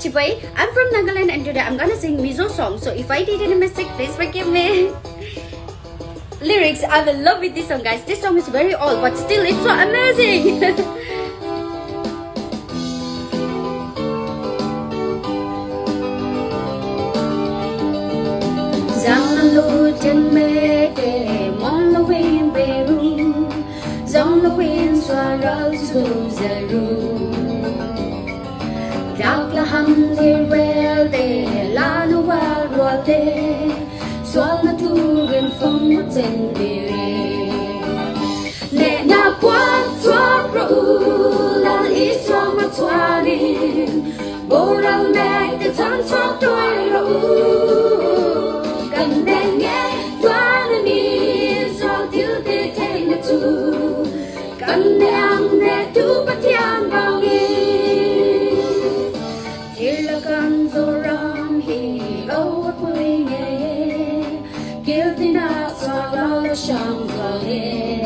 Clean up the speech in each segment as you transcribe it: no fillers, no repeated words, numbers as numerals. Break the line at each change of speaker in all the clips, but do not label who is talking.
Chibai. I'm from Nagaland and today I'm gonna sing Mizo song. So if I did any mistake, please forgive me. Lyrics, I will love with this song, guys. This song is very old, but still it's so amazing. Giang lô chân mê để mong lo quên về ru, giang lo quên xóa rau dù giờ ru. Giang là hầm đi về để la nu vào rồi để xóa là thu gần phong một chân đi. Nè na quan xóa ru là ý xóa mà xóa đi, bồ rau mẹ để chán xóa đôi ru. Cần đèn nghe toa lên đi sao thiếu thế thế nhật chú cần đèn nghe chú bắt thiên vào đi chỉ là cần dù ram hi âu quê nghe kêu tin na sao là sang vào nghe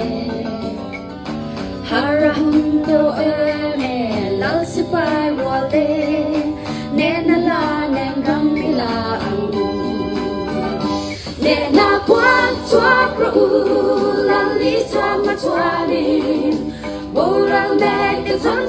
haram do ene lal sipai wale nena la neng gam bila nè na quan xóa ru là lý do mà xóa đi bồ rau mẹ để chán